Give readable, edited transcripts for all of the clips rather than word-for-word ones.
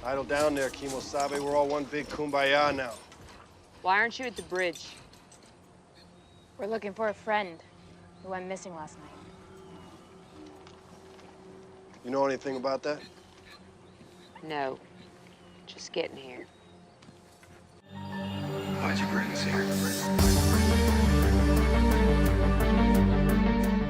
Idle down there, Kimosabe. We're all one big kumbaya now. Why aren't you at the bridge? We're looking for a friend who went missing last night. You know anything about that? No. Just getting here. Why'd you bring us here?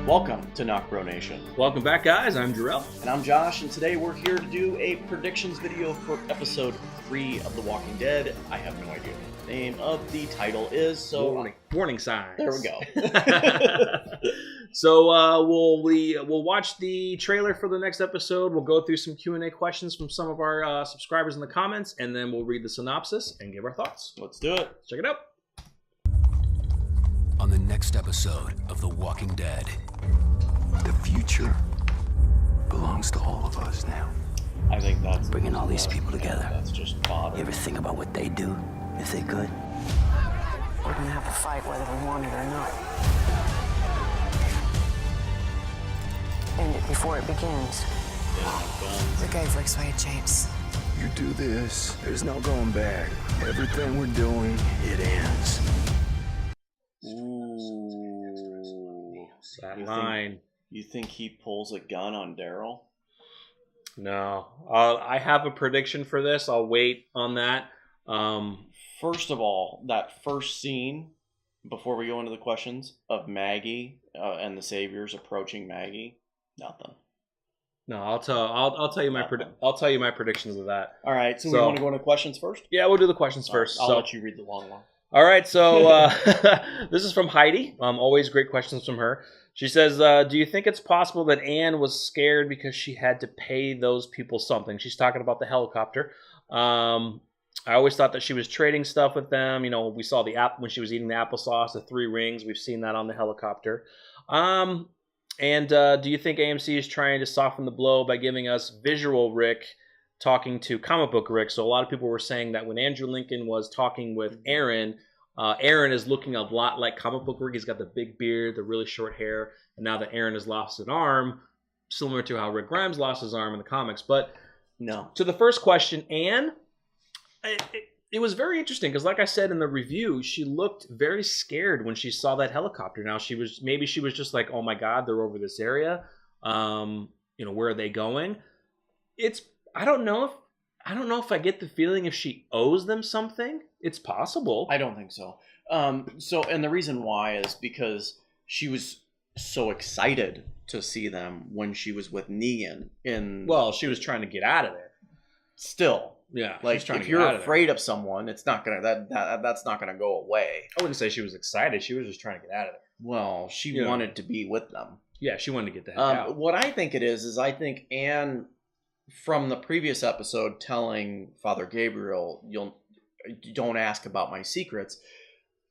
Welcome to NocBro Nation. Welcome back, guys. I'm Jarrell. And I'm Josh, and today we're here to do a predictions video for episode 3 of The Walking Dead. I have no idea what the name of the title is, so... Warning signs. There we go. So we'll watch the trailer for the next episode. We'll go through some Q&A questions from some of our subscribers in the comments, and then we'll read the synopsis and give our thoughts. Let's do it. Check it out. On the next episode of The Walking Dead, the future belongs to all of us now. I think that's... Bringing all these people together. That's just fodder. You ever think about what they'd do if they could? We're gonna have to fight whether we want it or not. End it before it begins. The guy works way it changed. You do this, there's no going back. Everything we're doing, it ends. Ooh. That line. You think he pulls a gun on Daryl? No. I have a prediction for this. I'll wait on that. First of all, that first scene, before we go into the questions, of Maggie and the Saviors approaching Maggie, nothing. No, I'll tell you my predictions of that. All right, so we want to go into questions first? Yeah, we'll do the questions first. I'll let you read the long one. All right, so this is from Heidi. Always great questions from her. She says, do you think it's possible that Anne was scared because she had to pay those people something? She's talking about the helicopter. I always thought that she was trading stuff with them. You know, we saw the app when she was eating the applesauce, the 3 rings. We've seen that on the helicopter. And do you think AMC is trying to soften the blow by giving us visual Rick talking to comic book Rick? So a lot of people were saying that when Andrew Lincoln was talking with Aaron, Aaron is looking a lot like comic book Rick. He's got the big beard, the really short hair, and now that Aaron has lost an arm, similar to how Rick Grimes lost his arm in the comics. But no. To the first question, Anne, it was very interesting because, like I said in the review, she looked very scared when she saw that helicopter. Now she was just like, "Oh my God, they're over this area. Where are they going?" I don't know if I get the feeling if she owes them something. It's possible. I don't think so. And the reason why is because she was so excited to see them when she was with Negan Well, she was trying to get out of there. Still. Yeah, like if you're afraid of someone, it's not gonna that's not gonna go away. I wouldn't say she was excited. She was just trying to get out of there. Well, she wanted to be with them. Yeah, she wanted to get the heck out. What I think it is I think Anne, from the previous episode, telling Father Gabriel, you don't ask about my secrets.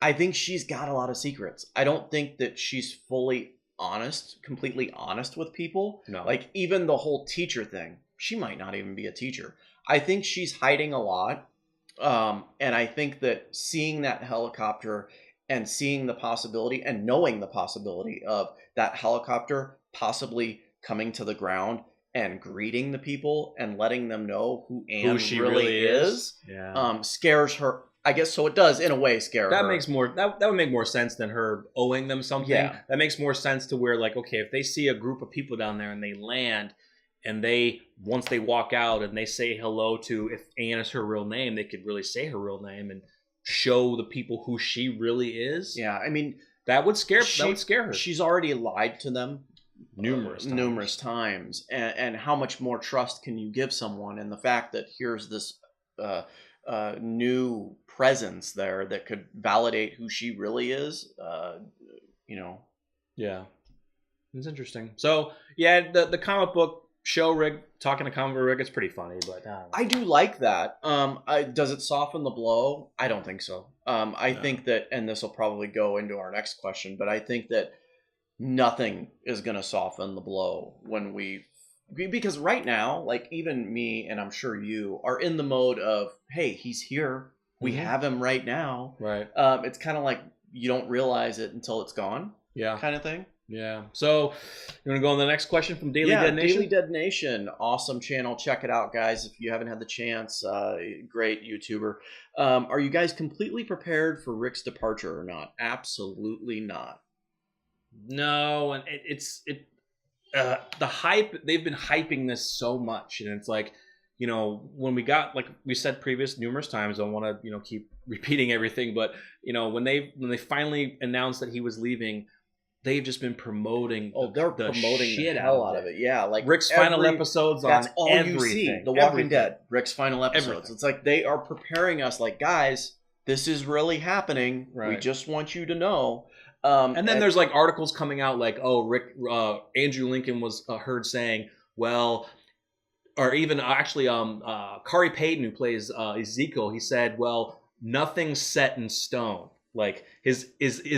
I think she's got a lot of secrets. I don't think that she's completely honest with people. No. Like even the whole teacher thing, she might not even be a teacher. I think she's hiding a lot, and I think that seeing that helicopter and seeing the possibility and knowing the possibility of that helicopter possibly coming to the ground and greeting the people and letting them know who Anne really is, scares her. I guess so. It does in a way scare her. That would make more sense than her owing them something. Yeah. That makes more sense to where, like, okay, if they see a group of people down there and they land. And once they walk out and they say hello to, if Anne is her real name, they could really say her real name and show the people who she really is. Yeah, I mean, that would scare her. She's already lied to them numerous times. And how much more trust can you give someone? And the fact that here's this new presence there that could validate who she really is, Yeah, it's interesting. So yeah, the comic book show Rick talking to comic book Rick, it's pretty funny, but I do like that. Does it soften the blow? I don't think so. I think that, and this will probably go into our next question, but I think that nothing is going to soften the blow because right now, like even me and I'm sure you are in the mode of, hey, he's here. We have him right now. Right. It's kind of like you don't realize it until it's gone. Yeah. Kind of thing. Yeah. So, you want to go on the next question from Daily Dead Nation? Daily Dead Nation. Awesome channel. Check it out, guys. If you haven't had the chance, great YouTuber. Are you guys completely prepared for Rick's departure or not? Absolutely not. No, and the hype, they've been hyping this so much, and it's like, you know, when we got, like we said numerous times, I don't want to, you know, keep repeating everything, but, you know, when they finally announced that he was leaving, they've just been promoting they're promoting the hell out of it. Yeah, like Rick's final episodes on that's all everything. You see. The Walking Everything. Dead, Rick's final episodes. Everything. It's like they are preparing us, like, guys, this is really happening. Right. We just want you to know. And then there's like articles coming out like, oh, Andrew Lincoln was heard saying, well, or even actually Kari Payton, who plays Ezekiel, he said, well, nothing's set in stone. Like his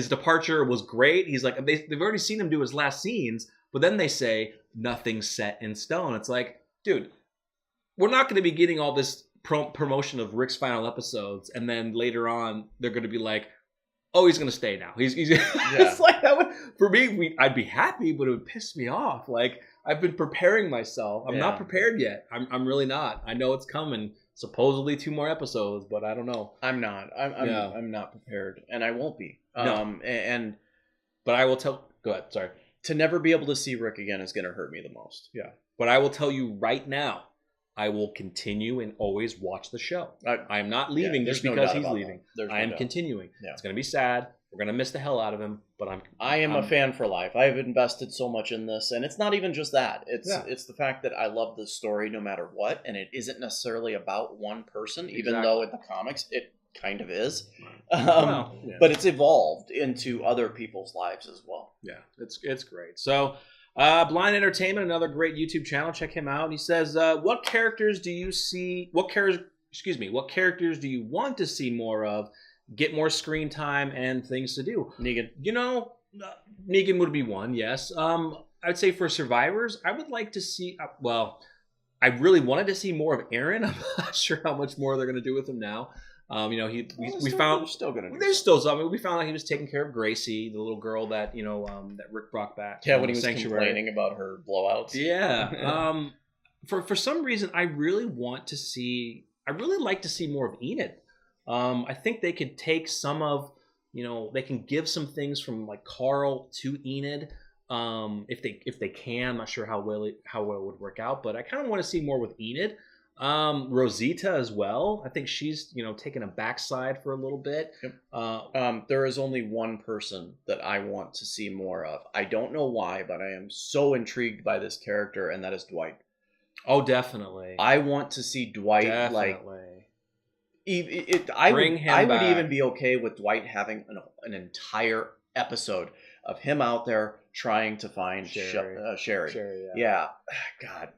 departure was great. He's like, they've already seen him do his last scenes, but then they say nothing's set in stone. It's like, dude, we're not going to be getting all this promotion of Rick's final episodes, and then later on they're going to be like, oh, he's going to stay now. He's It's like that would, for me, I'd be happy, but it would piss me off. Like, I've been preparing myself. I'm not prepared yet. I'm really not. I know it's coming. Supposedly 2 more episodes, but I don't know. I'm not. I'm not prepared, and I won't be. No. But I will tell. Go ahead. Sorry. To never be able to see Rick again is going to hurt me the most. Yeah. But I will tell you right now, I will continue and always watch the show. I am not leaving just because he's leaving. I am continuing. Yeah. It's going to be sad. We're going to miss the hell out of him, but I am a fan for life. I've invested so much in this, and it's not even just that. It's the fact that I love the story no matter what, and it isn't necessarily about one person, even though in the comics it kind of is. But it's evolved into other people's lives as well. Yeah, it's great. So, Blind Entertainment, another great YouTube channel. Check him out. He says, what characters do you want to see more of? Get more screen time and things to do. Negan. You know, Negan would be one, yes. I'd say for survivors, I would like to see, I really wanted to see more of Aaron. I'm not sure how much more they're going to do with him now. You know, we found they're still going to. There's still something. We found out he was taking care of Gracie, the little girl that that Rick brought back. Yeah, when he was complaining about her blowouts. Yeah. For some reason, I really like to see more of Enid. I think they could take some of, they can give some things from like Carl to Enid. If they can, I'm not sure how well it would work out, but I kind of want to see more with Enid. Rosita as well. I think she's taking a backside for a little bit. Yep. There is only one person that I want to see more of. I don't know why, but I am so intrigued by this character, and that is Dwight. Oh, definitely. I want to see Dwight I would even be okay with Dwight having an entire episode of him out there trying to find Sherry. Sherry, yeah. God,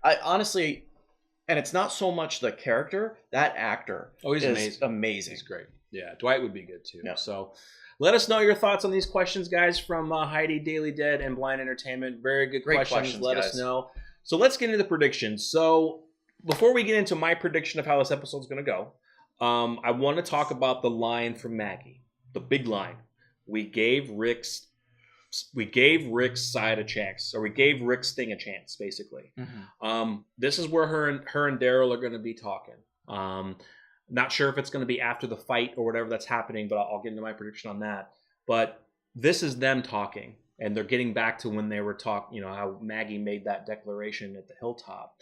I honestly, and it's not so much the character, that actor. Oh, he's amazing. He's great. Yeah, Dwight would be good too. Yeah. So let us know your thoughts on these questions, guys, from Heidi, Daily Dead, and Blind Entertainment. Very good questions. Let us know. So let's get into the predictions. So before we get into my prediction of how this episode's going to go, I want to talk about the line from Maggie, the big line. We gave Rick's side a chance, or we gave Rick's thing a chance, basically. Mm-hmm. This is where her and Daryl are going to be talking. Not sure if it's going to be after the fight or whatever that's happening, but I'll get into my prediction on that. But this is them talking, and they're getting back to when they were talking. How Maggie made that declaration at the hilltop,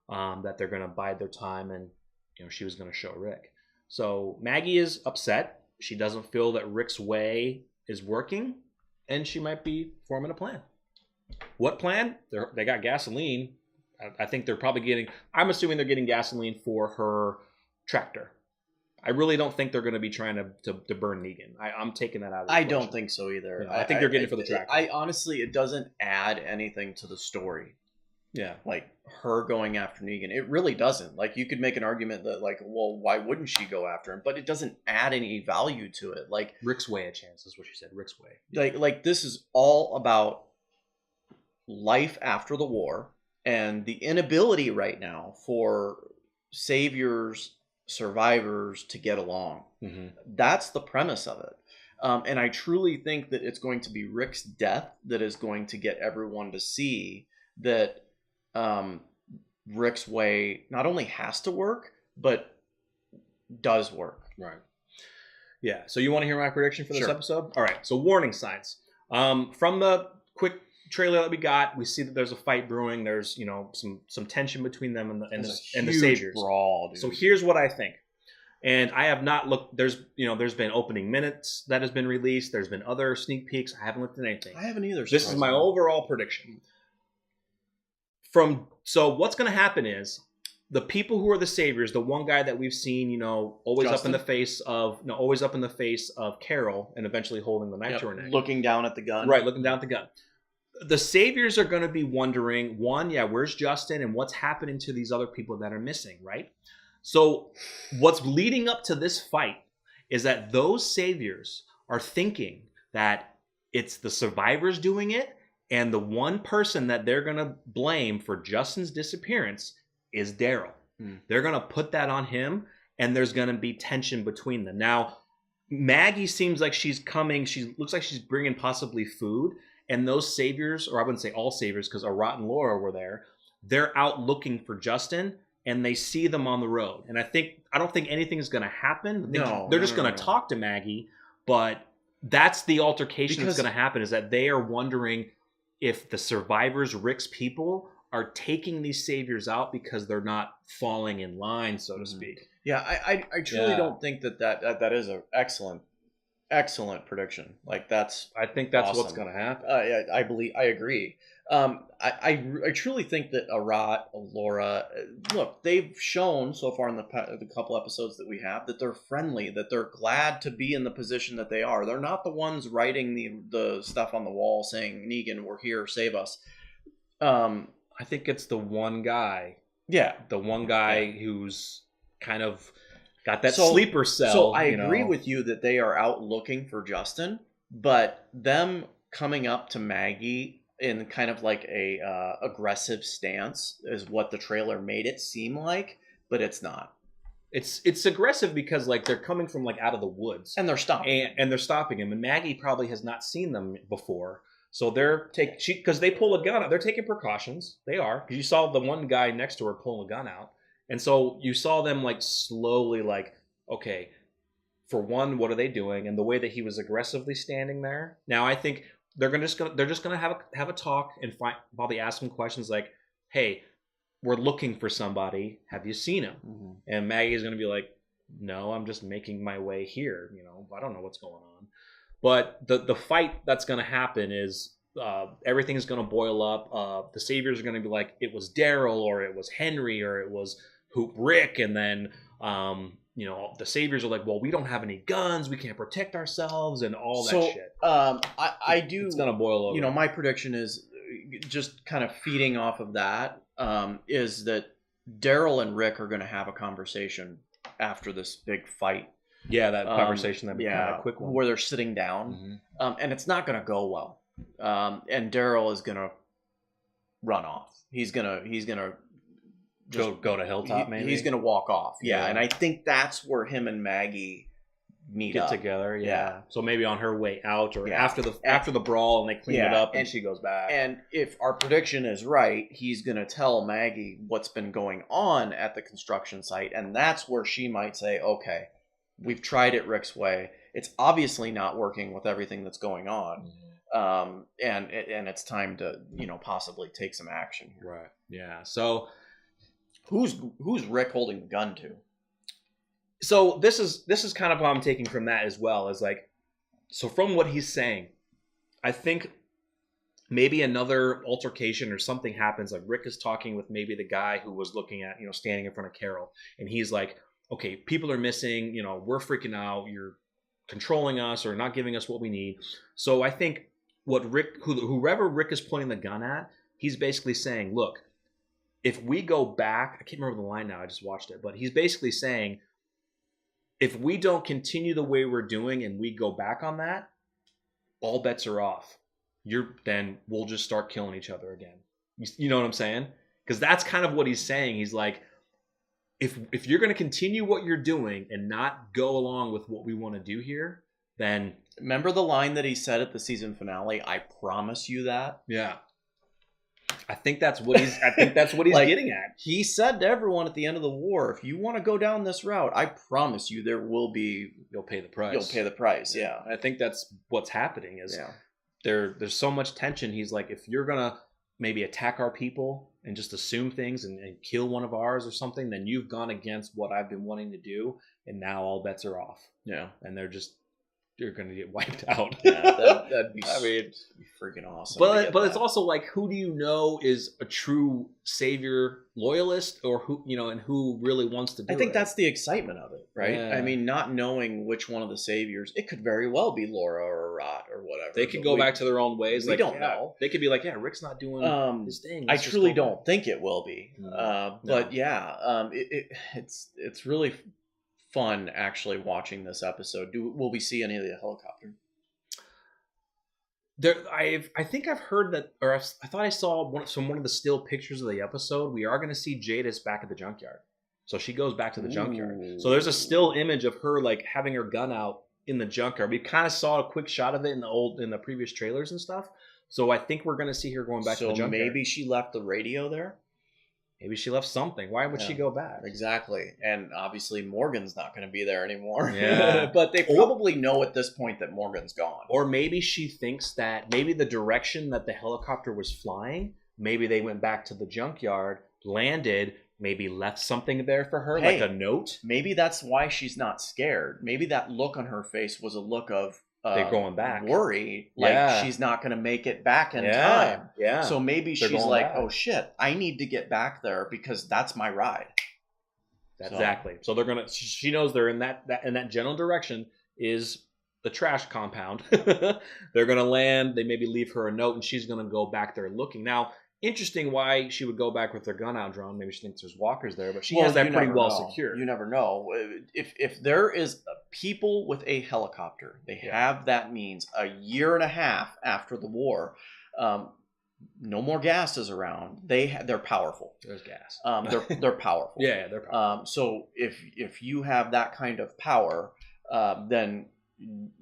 that they're going to bide their time, and she was going to show Rick. So Maggie is upset. She doesn't feel that Rick's way is working, and she might be forming a plan. What plan? They got gasoline. I think they're probably I'm assuming they're getting gasoline for her tractor. I really don't think they're going to be trying to burn Negan. I'm taking that out of the question. Don't think so either. I think they're getting it for the tractor. Honestly, it doesn't add anything to the story. Yeah. Like her going after Negan. It really doesn't. Like you could make an argument that why wouldn't she go after him? But it doesn't add any value to it. Like Rick's way a chance is what she said. Rick's way. Like this is all about life after the war and the inability right now for saviors, survivors to get along. Mm-hmm. That's the premise of it. And I truly think that it's going to be Rick's death that is going to get everyone to see that Rick's way not only has to work, but does work. Right. Yeah. So you want to hear my prediction for this Sure. episode? All right. So warning signs. From the quick trailer that we got, we see that there's a fight brewing. There's some tension between them and the Saviors. Brawl, dude. So here's what I think. And I have not looked. There's been opening minutes that has been released. There's been other sneak peeks. I haven't looked at anything. I haven't either. This is my overall prediction. So what's going to happen is the people who are the Saviors, the one guy that we've seen, always Justin? up in the face of Carol, and eventually holding the knife to her neck, looking down at the gun. right, looking down at the gun. The Saviors are going to be wondering, where's Justin, and what's happening to these other people that are missing, right? So what's leading up to this fight is that those Saviors are thinking that it's the survivors doing it, and the one person that they're going to blame for Justin's disappearance is Daryl. They're going to put that on him, and there's going to be tension between them. Now, Maggie seems like she's coming. She looks like she's bringing possibly food, and those Saviors, or I wouldn't say all Saviors because Arat and Laura were there, they're out looking for Justin, and they see them on the road. And I don't think anything is going to happen. They're just going to talk to Maggie, but that's the altercation that's going to happen, is that they are wondering if the survivors, Rick's people, are taking these Saviors out because they're not falling in line, so to speak. Yeah, I truly don't think that is an excellent prediction. Like I think that's what's going to happen. I agree. I truly think that Arat, Laura, look, they've shown so far in the couple episodes that we have that they're friendly, that they're glad to be in the position that they are. They're not the ones writing the stuff on the wall saying, Negan, we're here, save us. I think it's the one guy. Yeah. The one guy who's kind of got that sleeper cell. So I agree with you that they are out looking for Justin, but them coming up to Maggie in kind of like a aggressive stance is what the trailer made it seem like, but it's not. It's aggressive because like they're coming from like out of the woods and they're stopping and they're stopping him, and Maggie probably has not seen them before. So because they pull a gun out, they're taking precautions. They are, because you saw the one guy next to her pulling a gun out, and so you saw them like slowly, like, okay, for one, what are they doing? And the way that he was aggressively standing there. Now I think they're just gonna have a talk and probably ask him questions like, "Hey, we're looking for somebody. Have you seen him?" Mm-hmm. And Maggie's gonna be like, "No, I'm just making my way here. I don't know what's going on." But the fight that's going to happen is everything is going to boil up. The Saviors are going to be like, it was Daryl, or it was Henry, or it was Rick. And then, the Saviors are like, well, we don't have any guns. We can't protect ourselves and all that shit. I do. It's going to boil over. My prediction is just kind of feeding off of that, is that Daryl and Rick are going to have a conversation after this big fight. Yeah, that conversation that became a quick one, where they're sitting down, and it's not going to go well. And Daryl is going to run off. He's gonna just go to Hilltop. Maybe he's going to walk off. Yeah, and I think that's where him and Maggie get together. Yeah. So maybe on her way out, or after the brawl, and they clean it up, and she goes back. And if our prediction is right, he's going to tell Maggie what's been going on at the construction site, and that's where she might say, "Okay, we've tried it Rick's way. It's obviously not working with everything that's going on, and it's time to possibly take some action here." Right. Yeah. So who's Rick holding the gun to? So this is kind of what I'm taking from that as well, is like, so from what he's saying, I think maybe another altercation or something happens. Like Rick is talking with maybe the guy who was looking at standing in front of Carol, and he's like, okay, people are missing, we're freaking out, you're controlling us or not giving us what we need. So I think what whoever Rick is pointing the gun at, he's basically saying, look, if we go back, I can't remember the line now, I just watched it, but he's basically saying, if we don't continue the way we're doing and we go back on that, all bets are off. Then we'll just start killing each other again. You know what I'm saying? Because that's kind of what he's saying. He's like, if you're going to continue what you're doing and not go along with what we want to do here, then Remember the line that he said at the season finale? I promise you that. yeah. I think that's what he's Like, getting at. He said to everyone at the end of the war, if you want to go down this route, I promise you there will be You'll pay the price. you'll pay the price. Yeah. I think that's what's happening is Yeah. there's so much tension. He's like, if you're gonna maybe attack our people and just assume things and kill one of ours or something, then you've gone against what I've been wanting to do, and now all bets are off. Yeah. And you're gonna get wiped out. Yeah, that'd be, I mean, be freaking awesome. but it's also like, who do you know is a true savior loyalist, or who, and who really wants to do it? I think that's the excitement of it, right? Yeah. I mean, not knowing which one of the saviors, it could very well be Laura or Rot or whatever. they could go back to their own ways. We don't know. They could be like, yeah, Rick's not doing his thing. I Let's just truly go don't think it will be. But yeah, it's really fun actually watching this episode. Will we see any of the helicopter? I think I've heard that, or I thought I saw one of the still pictures of the episode. We are going to see Jadis back at the junkyard, so she goes back to the junkyard. So there's a still image of her like having her gun out in the junkyard. We kind of saw a quick shot of it in the previous trailers and stuff. So I think we're going to see her going back to the junkyard. So maybe she left the radio there. Maybe she left something. Why would she go back? Exactly. And obviously Morgan's not going to be there anymore. Yeah. But they probably know at this point that Morgan's gone. Or maybe she thinks that maybe the direction that the helicopter was flying, maybe they went back to the junkyard, landed, maybe left something there for her, like a note. Maybe that's why she's not scared. Maybe that look on her face was a look of they're going back. Worry, like she's not going to make it back in time. Yeah. So maybe They're she's going like, back. oh shit, I need to get back there because that's my ride. Exactly. So they're gonna. She knows they're in that general direction is the trash compound. They're gonna land. They maybe leave her a note, and she's gonna go back there looking. Now, interesting why she would go back with her gun out drawn. Maybe she thinks there's walkers there, but she has that pretty well secured. You never know. If there is people with a helicopter, they have that means a year and a half after the war. No more gas is around. They're powerful. There's gas. They're powerful. Yeah, they're powerful. So if you have that kind of power, then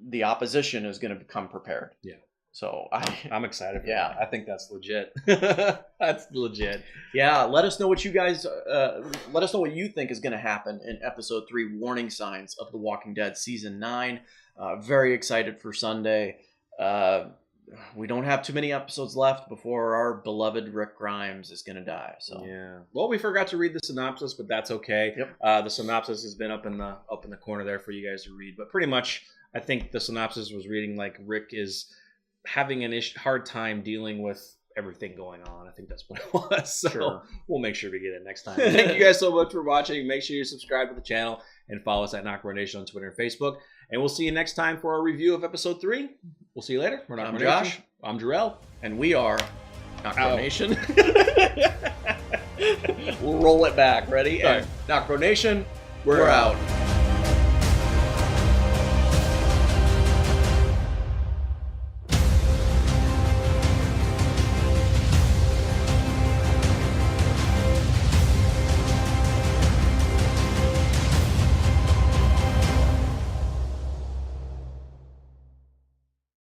the opposition is going to become prepared. Yeah. So I'm excited for that. I think that's legit. That's legit. Yeah, let us know what you guys let us know what you think is going to happen in episode 3, Warning Signs of The Walking Dead season 9. Very excited for Sunday. We don't have too many episodes left before our beloved Rick Grimes is going to die. So yeah. Well, we forgot to read the synopsis, but that's okay. Yep. The synopsis has been up in the corner there for you guys to read. But pretty much, I think the synopsis was reading like Rick is having an hard time dealing with everything going on. I think that's what it was. So we'll make sure we get it next time. Thank you guys so much for watching. Make sure you subscribe to the channel and follow us at NocBro Nation on Twitter and Facebook. And we'll see you next time for our review of episode 3. We'll see you later. I'm Josh. I'm Jarrell. And we are NocBro Nation. We'll roll it back. Ready? And NocBro Nation, we're out.